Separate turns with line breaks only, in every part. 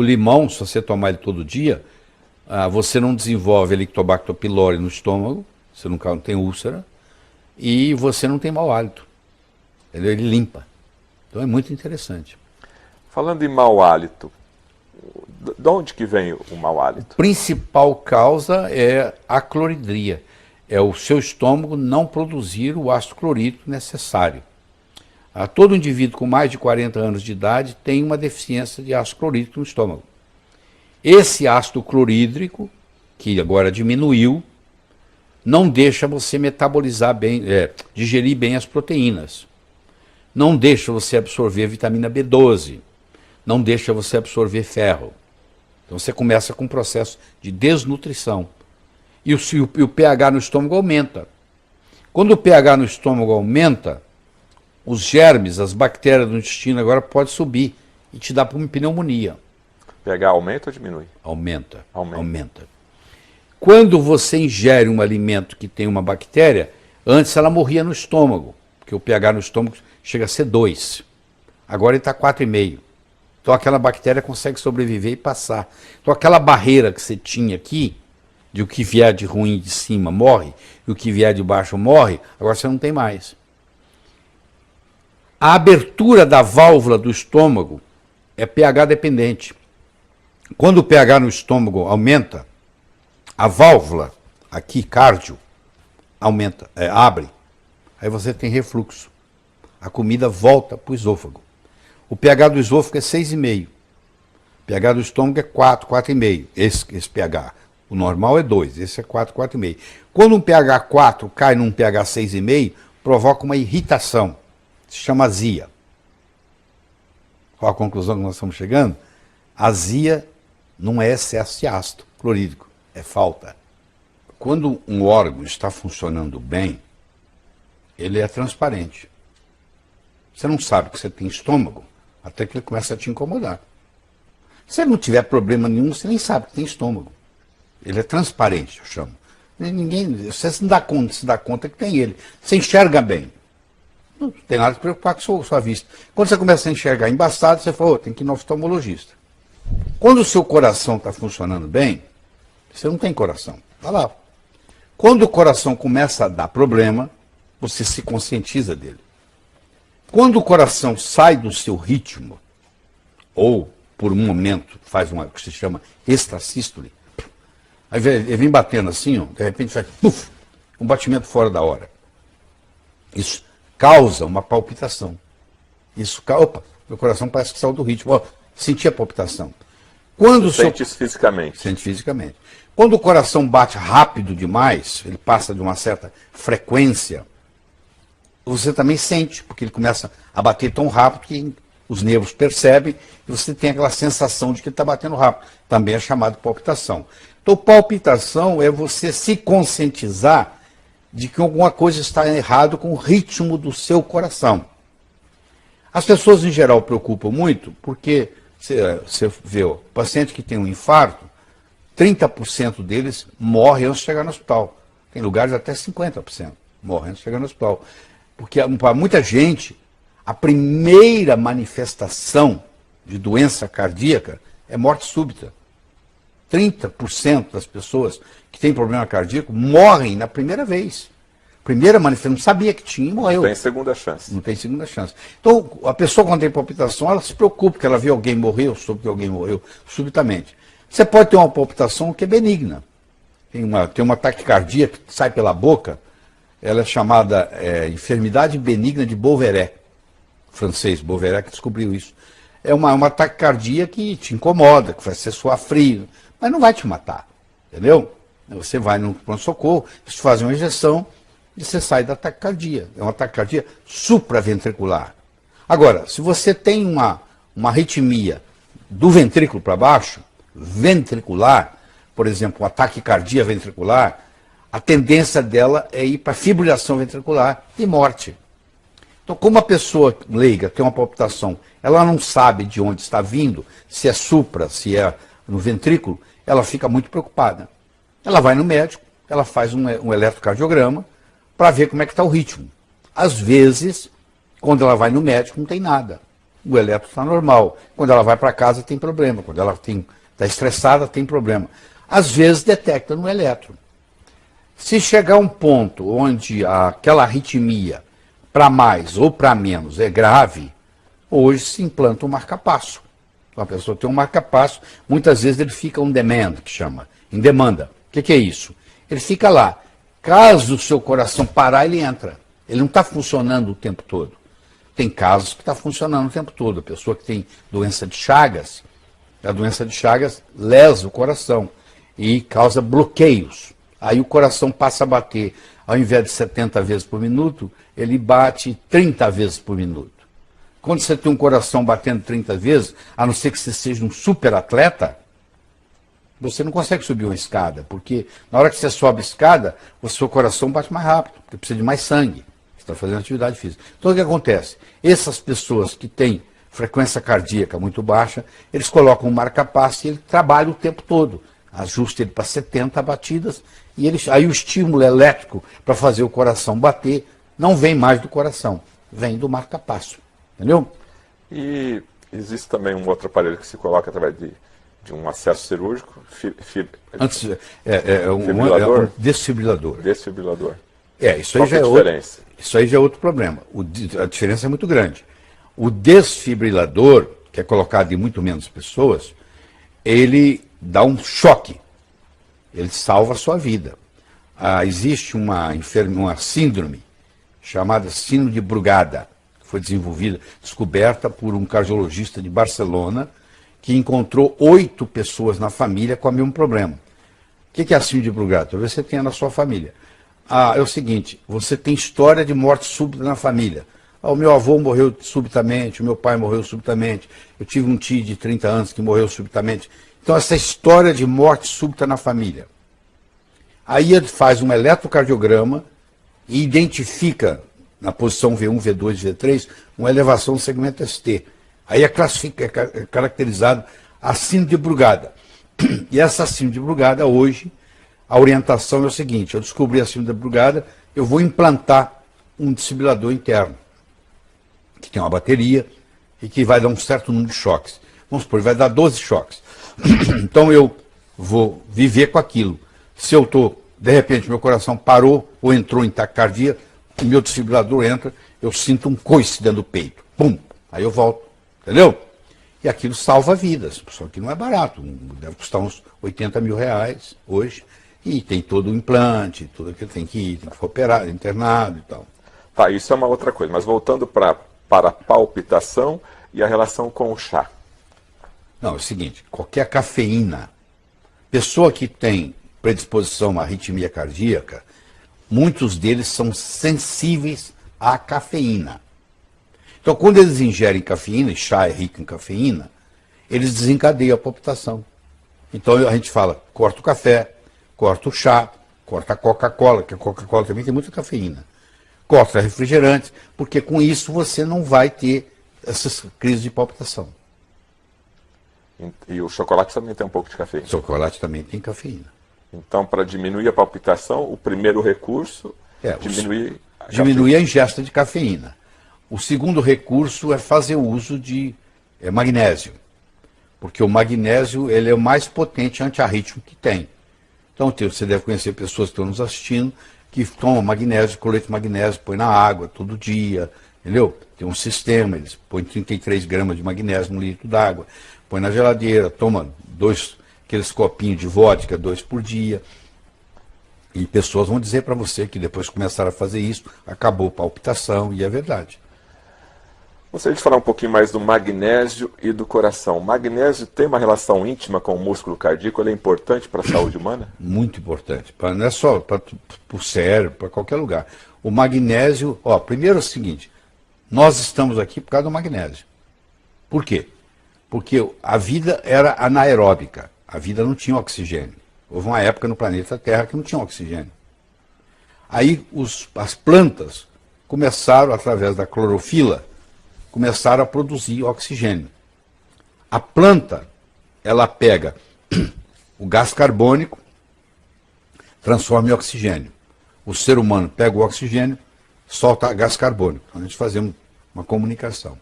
O limão, se você tomar ele todo dia, você não desenvolve Helicobacter pylori no estômago, você não tem úlcera, e você não tem mau hálito. Ele limpa. Então é muito interessante.
Falando em mau hálito, de onde que vem o mau hálito?
A principal causa é a cloridria. É o seu estômago não produzir o ácido clorídrico necessário. Todo indivíduo com mais de 40 anos de idade tem uma deficiência de ácido clorídrico no estômago. Esse ácido clorídrico, que agora diminuiu, não deixa você metabolizar bem, digerir bem as proteínas. Não deixa você absorver vitamina B12. Não deixa você absorver ferro. Então você começa com um processo de desnutrição. E o pH no estômago aumenta. Quando o pH no estômago aumenta, os germes, as bactérias do intestino agora podem subir e te dar uma pneumonia.
pH aumenta ou diminui?
Aumenta.
Aumenta.
Quando você ingere um alimento que tem uma bactéria, antes ela morria no estômago, porque o pH no estômago chega a ser 2. Agora ele está 4,5. Então aquela bactéria consegue sobreviver e passar. Então aquela barreira que você tinha aqui, de o que vier de ruim de cima morre, e o que vier de baixo morre, agora você não tem mais. A abertura da válvula do estômago é pH dependente. Quando o pH no estômago aumenta, a válvula, aqui, cardio, aumenta, abre. Aí você tem refluxo. A comida volta para o esôfago. O pH do esôfago é 6,5. O pH do estômago é 4, 4,5. Esse pH. O normal é 2, esse é 4, 4,5. Quando um pH 4 cai num pH 6,5, provoca uma irritação. Se chama azia. Qual a conclusão que nós estamos chegando? Azia não é excesso de ácido clorídrico, é falta. Quando um órgão está funcionando bem, ele é transparente. Você não sabe que você tem estômago até que ele começa a te incomodar. Se ele não tiver problema nenhum, você nem sabe que tem estômago. Ele é transparente, eu chamo. Você se dá conta que tem ele. Você enxerga bem. Não tem nada a se preocupar com a sua vista. Quando você começa a enxergar embaçado, você fala, tem que ir no oftalmologista. Quando o seu coração está funcionando bem, você não tem coração. Está lá. Quando o coração começa a dar problema, você se conscientiza dele. Quando o coração sai do seu ritmo, ou por um momento faz uma que se chama extrasístole, aí ele vem batendo assim, ó, de repente faz puf, um batimento fora da hora. Isso causa uma palpitação. Opa, meu coração parece que saiu do ritmo. Ó, senti a palpitação. Quando
sente isso fisicamente.
Sente fisicamente. Quando o coração bate rápido demais, ele passa de uma certa frequência, você também sente, porque ele começa a bater tão rápido que os nervos percebem e você tem aquela sensação de que ele está batendo rápido. Também é chamado de palpitação. Então, palpitação é você se conscientizar de que alguma coisa está errado com o ritmo do seu coração. As pessoas, em geral, preocupam muito porque você vê o paciente que tem um infarto, 30% deles morrem antes de chegar no hospital. Tem lugares até 50% morrem antes de chegar no hospital. Porque para muita gente, a primeira manifestação de doença cardíaca é morte súbita. 30% das pessoas que têm problema cardíaco morrem na primeira vez. Primeira manifestação, não sabia que tinha e morreu.
Não tem segunda chance.
Não tem segunda chance. Então, a pessoa quando tem palpitação, ela se preocupa, porque ela vê alguém morrer, ou soube que alguém morreu subitamente. Você pode ter uma palpitação que é benigna. Tem uma taquicardia que sai pela boca, ela é chamada enfermidade benigna de Bovéret. O francês Bovéret que descobriu isso. É uma taquicardia que te incomoda, que vai ser suar frio, mas não vai te matar, entendeu? Você vai no pronto-socorro, eles te fazem uma injeção e você sai da taquicardia. É uma taquicardia supraventricular. Agora, se você tem uma arritmia do ventrículo para baixo, ventricular, por exemplo, uma taquicardia ventricular, a tendência dela é ir para fibrilação ventricular e morte. Então, como a pessoa leiga tem uma palpitação, ela não sabe de onde está vindo, se é supra, se é no ventrículo, ela fica muito preocupada. Ela vai no médico, ela faz um eletrocardiograma para ver como é que está o ritmo. Às vezes, quando ela vai no médico, não tem nada. o eletro está normal. Quando ela vai para casa tem problema, quando ela está estressada tem problema. Às vezes detecta no eletro. Se chegar a um ponto onde aquela arritmia, para mais ou para menos, é grave, hoje se implanta um marca-passo. Então, a pessoa tem um marca-passo, muitas vezes ele fica on demand, que chama, em demanda. O que é isso? Ele fica lá. Caso o seu coração parar, ele entra. Ele não está funcionando o tempo todo. Tem casos que está funcionando o tempo todo. A pessoa que tem doença de Chagas, a doença de Chagas lesa o coração e causa bloqueios. Aí o coração passa a bater, ao invés de 70 vezes por minuto, ele bate 30 vezes por minuto. Quando você tem um coração batendo 30 vezes, a não ser que você seja um super atleta, você não consegue subir uma escada, porque na hora que você sobe a escada, o seu coração bate mais rápido, porque precisa de mais sangue. Você está fazendo atividade física. Então o que acontece? Essas pessoas que têm frequência cardíaca muito baixa, eles colocam um marca-passo e ele trabalha o tempo todo. Ajusta ele para 70 batidas, e aí o estímulo elétrico para fazer o coração bater não vem mais do coração, vem do marca-passo. Entendeu?
E existe também um outro aparelho que se coloca através de um acesso cirúrgico,
um desfibrilador.
Desfibrilador.
Isso aí, isso aí já é outro problema. A diferença é muito grande. O desfibrilador, que é colocado em muito menos pessoas, ele dá um choque. Ele salva a sua vida. Existe uma síndrome chamada síndrome de Brugada, que foi descoberta por um cardiologista de Barcelona, que encontrou 8 pessoas na família com o mesmo problema. O que é a síndrome de Brugada? Talvez você tenha na sua família. É o seguinte, você tem história de morte súbita na família. O meu avô morreu subitamente, o meu pai morreu subitamente, eu tive um tio de 30 anos que morreu subitamente. Então, essa história de morte súbita na família. Aí ele faz um eletrocardiograma e identifica, na posição V1, V2, V3, uma elevação do segmento ST. Aí é caracterizado a síndrome de Brugada. E essa síndrome de Brugada, hoje, a orientação é o seguinte: eu descobri a síndrome de Brugada, eu vou implantar um desfibrilador interno, que tem uma bateria e que vai dar um certo número de choques. Vamos supor, vai dar 12 choques. Então eu vou viver com aquilo. Se eu estou, de repente, meu coração parou ou entrou em taquicardia, o meu desfibrilador entra, eu sinto um coice dentro do peito. Pum! Aí eu volto. Entendeu? E aquilo salva vidas. Só que não é barato. Deve custar uns 80 mil reais hoje. E tem todo o implante, tudo que tem que ir, tem que ser operado, internado e tal.
Tá, isso é uma outra coisa. Mas voltando para a palpitação e a relação com o chá.
Não, é o seguinte, qualquer cafeína, pessoa que tem predisposição à arritmia cardíaca, muitos deles são sensíveis à cafeína. Então, quando eles ingerem cafeína, e chá é rico em cafeína, eles desencadeiam a palpitação. Então, a gente fala, corta o café, corta o chá, corta a Coca-Cola, que a Coca-Cola também tem muita cafeína. Corta refrigerantes, porque com isso você não vai ter essas crises de palpitação.
E o chocolate também tem um pouco de cafeína.
O chocolate também tem cafeína.
Então, para diminuir a palpitação, o primeiro recurso é diminuir
a ingesta de cafeína. O segundo recurso é fazer uso de magnésio, porque o magnésio ele é o mais potente antiarrítmico que tem. Então você deve conhecer pessoas que estão nos assistindo que tomam magnésio, cloreto de magnésio, põe na água todo dia, entendeu? Tem um sistema, eles põem 33 gramas de magnésio no litro d'água, põe na geladeira, toma aqueles copinhos de vodka, 2 por dia. E pessoas vão dizer para você que depois que começaram a fazer isso, acabou a palpitação, e é verdade.
Gostaria de falar um pouquinho mais do magnésio e do coração. O magnésio tem uma relação íntima com o músculo cardíaco, ele é importante para a saúde humana?
Muito importante, não é só para o cérebro, para qualquer lugar. O magnésio, primeiro é o seguinte, nós estamos aqui por causa do magnésio. Por quê? Porque a vida era anaeróbica, a vida não tinha oxigênio. Houve uma época no planeta Terra que não tinha oxigênio. Aí as plantas começaram, através da clorofila, começaram a produzir oxigênio. A planta, ela pega o gás carbônico, transforma em oxigênio. O ser humano pega o oxigênio, solta gás carbônico. Então a gente fazemos uma comunicação.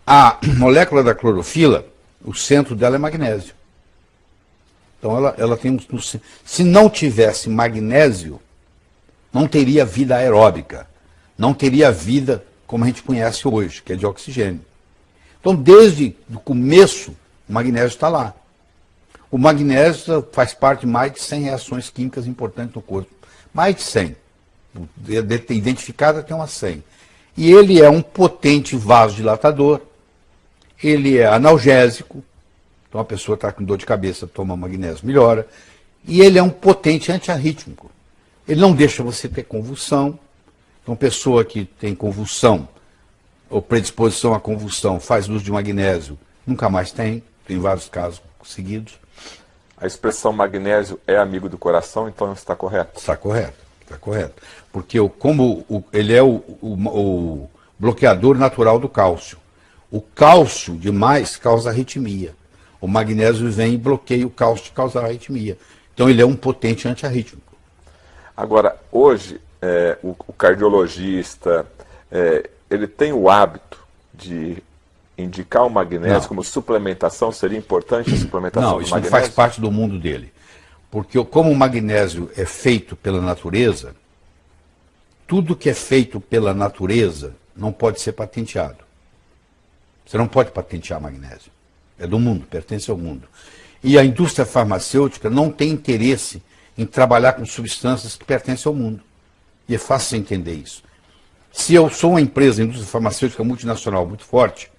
A molécula da clorofila, o centro dela é magnésio. Então ela tem se não tivesse magnésio, não teria vida aeróbica, não teria vida como a gente conhece hoje, que é de oxigênio. Então, desde o começo, o magnésio está lá. O magnésio faz parte de mais de 100 reações químicas importantes no corpo. Mais de 100. Identificada tem umas 100. E ele é um potente vasodilatador, ele é analgésico, então a pessoa está com dor de cabeça, toma magnésio, melhora. E ele é um potente antiarrítmico. Ele não deixa você ter convulsão. Então, pessoa que tem convulsão, ou predisposição à convulsão, faz uso de magnésio, nunca mais tem vários casos seguidos.
A expressão magnésio é amigo do coração, então está correto?
Está correto, está correto. Porque ele é o bloqueador natural do cálcio. O cálcio demais causa arritmia. O magnésio vem e bloqueia o cálcio de causar arritmia. Então ele é um potente antiarrítmico.
Agora, hoje, o cardiologista, ele tem o hábito de indicar o magnésio como suplementação? Seria importante a suplementação do magnésio?
Não, isso não faz parte do mundo dele. Porque como o magnésio é feito pela natureza, tudo que é feito pela natureza não pode ser patenteado. Você não pode patentear magnésio. É do mundo, pertence ao mundo. E a indústria farmacêutica não tem interesse em trabalhar com substâncias que pertencem ao mundo. E é fácil você entender isso. Se eu sou uma empresa, indústria farmacêutica multinacional muito forte,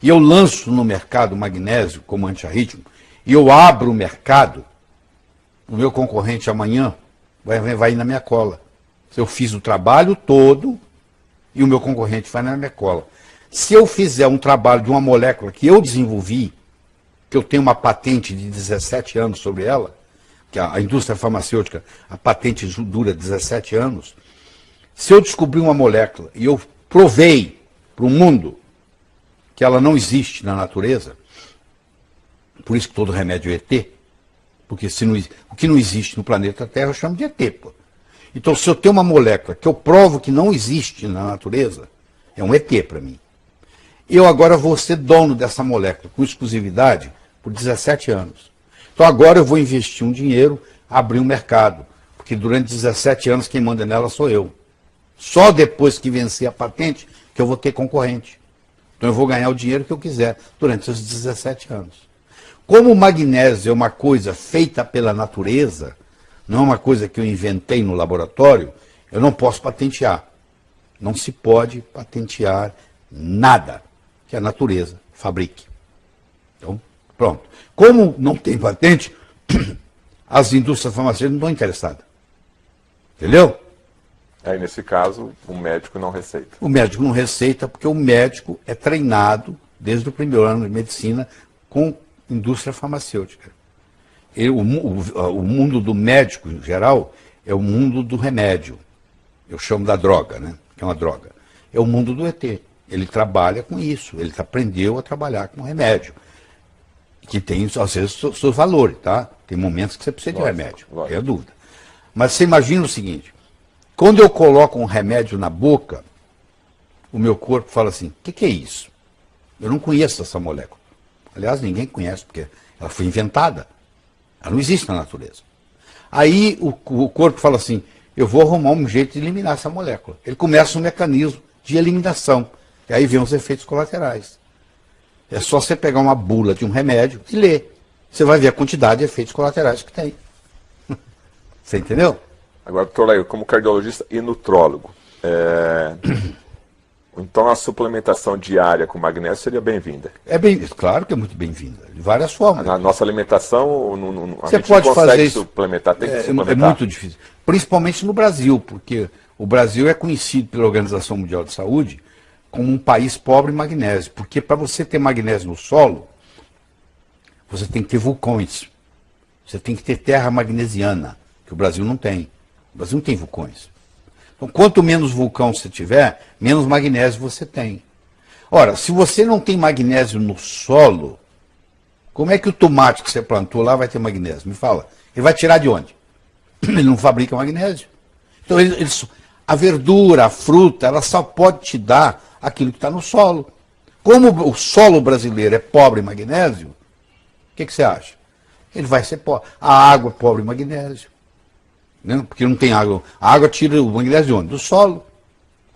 e eu lanço no mercado magnésio como antiarrítmico, e eu abro o mercado, o meu concorrente amanhã vai ir na minha cola. Eu fiz o trabalho todo e o meu concorrente vai na minha cola. Se eu fizer um trabalho de uma molécula que eu desenvolvi, que eu tenho uma patente de 17 anos sobre ela, que a indústria farmacêutica, a patente dura 17 anos, se eu descobrir uma molécula e eu provei para o mundo que ela não existe na natureza, por isso que todo remédio é ET, porque o que não existe no planeta Terra eu chamo de ET. Pô. Então, se eu tenho uma molécula que eu provo que não existe na natureza, é um ET para mim. Eu agora vou ser dono dessa molécula com exclusividade por 17 anos. Então agora eu vou investir um dinheiro, abrir um mercado, porque durante 17 anos quem manda nela sou eu. Só depois que vencer a patente que eu vou ter concorrente. Então eu vou ganhar o dinheiro que eu quiser durante esses 17 anos. Como o magnésio é uma coisa feita pela natureza, não é uma coisa que eu inventei no laboratório, eu não posso patentear. Não se pode patentear nada que a natureza fabrique. Então, pronto. Como não tem patente, as indústrias farmacêuticas não estão interessadas. Entendeu?
Aí, nesse caso, o médico não receita.
O médico não receita porque o médico é treinado desde o primeiro ano de medicina com indústria farmacêutica. O mundo do médico, em geral, é o mundo do remédio. Eu chamo da droga, né? Que é uma droga. É o mundo do ET. Ele trabalha com isso. Ele aprendeu a trabalhar com remédio. Que tem, às vezes, seus valores, tá? Tem momentos que você precisa de remédio, não tem dúvida. Mas você imagina o seguinte, quando eu coloco um remédio na boca, o meu corpo fala assim, o que é isso? Eu não conheço essa molécula. Aliás, ninguém conhece, porque ela foi inventada. Ela não existe na natureza. Aí o corpo fala assim, eu vou arrumar um jeito de eliminar essa molécula. Ele começa um mecanismo de eliminação. E aí vem os efeitos colaterais. É só você pegar uma bula de um remédio e ler. Você vai ver a quantidade de efeitos colaterais que tem. Você entendeu?
Agora, doutor Laio, como cardiologista e nutrólogo, então a suplementação diária com magnésio seria bem-vinda?
Claro que é muito bem-vinda, de várias formas.
Na nossa alimentação, a
você
gente
pode
não consegue
fazer isso,
suplementar, tem que suplementar.
É muito difícil. Principalmente no Brasil, porque o Brasil é conhecido pela Organização Mundial de Saúde como um país pobre em magnésio. Porque para você ter magnésio no solo, você tem que ter vulcões. Você tem que ter terra magnesiana, que o Brasil não tem. O Brasil não tem vulcões. Então, quanto menos vulcão você tiver, menos magnésio você tem. Ora, se você não tem magnésio no solo, como é que o tomate que você plantou lá vai ter magnésio? Me fala. Ele vai tirar de onde? Ele não fabrica magnésio. Então, a verdura, a fruta, ela só pode te dar aquilo que está no solo. Como o solo brasileiro é pobre em magnésio, o que você acha? Ele vai ser pobre. A água é pobre em magnésio. Né? Porque não tem água. A água tira o magnésio de onde? Do solo.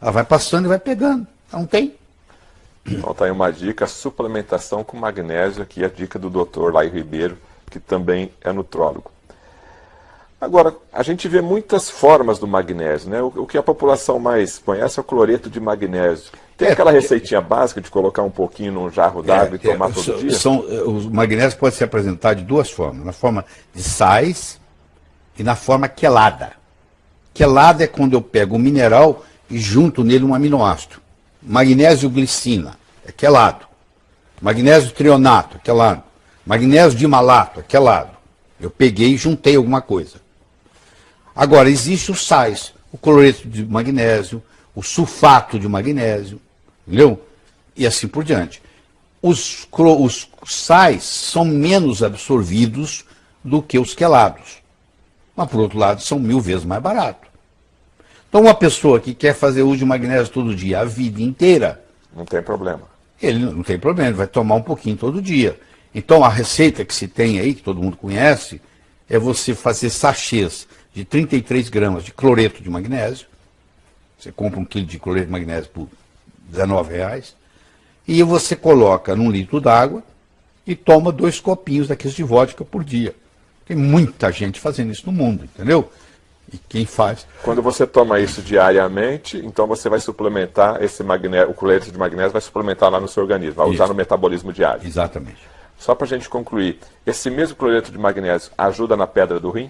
Ela vai passando e vai pegando. Não tem.
Então tá aí uma dica, suplementação com magnésio, aqui a dica do Dr. Laio Ribeiro, que também é nutrólogo. Agora, a gente vê muitas formas do magnésio, né? O que a população mais conhece é o cloreto de magnésio. Tem aquela receitinha básica de colocar um pouquinho num jarro d'água e tomar todo dia?
Os magnésios podem ser apresentados de duas formas, na forma de sais e na forma quelada. Quelada é quando eu pego um mineral e junto nele um aminoácido. Magnésio glicina, é quelado. Magnésio trionato, é quelado. Magnésio dimalato, é quelado. Eu peguei e juntei alguma coisa. Agora, existe os sais, o cloreto de magnésio, o sulfato de magnésio, entendeu? E assim por diante. Os sais são menos absorvidos do que os quelados. Mas, por outro lado, são 1000 vezes mais baratos. Então, uma pessoa que quer fazer uso de magnésio todo dia, a vida inteira,
não tem problema.
Ele não tem problema, ele vai tomar um pouquinho todo dia. Então, a receita que se tem aí, que todo mundo conhece, é você fazer sachês de 33 gramas de cloreto de magnésio. Você compra 1 quilo de cloreto de magnésio por R$19. E você coloca num litro d'água e toma 2 copinhos daqueles de vodka por dia. Tem muita gente fazendo isso no mundo, entendeu? E quem faz...
Quando você toma isso diariamente, então você vai suplementar esse magnésio, o cloreto de magnésio vai suplementar lá no seu organismo, vai usar no metabolismo diário.
Exatamente.
Só para a gente concluir, esse mesmo cloreto de magnésio ajuda na pedra do rim?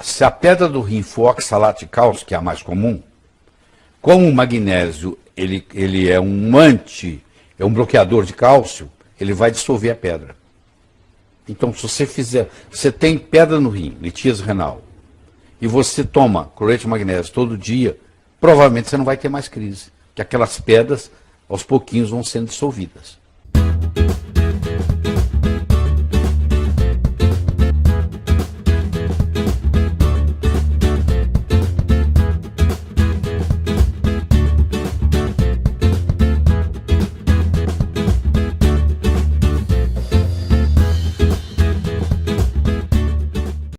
Se a pedra do rim for oxalato de cálcio, que é a mais comum, como o magnésio ele é um bloqueador de cálcio, ele vai dissolver a pedra. Então, se você tem pedra no rim, litíase renal, e você toma cloreto de magnésio todo dia, provavelmente você não vai ter mais crise, que aquelas pedras, aos pouquinhos, vão sendo dissolvidas.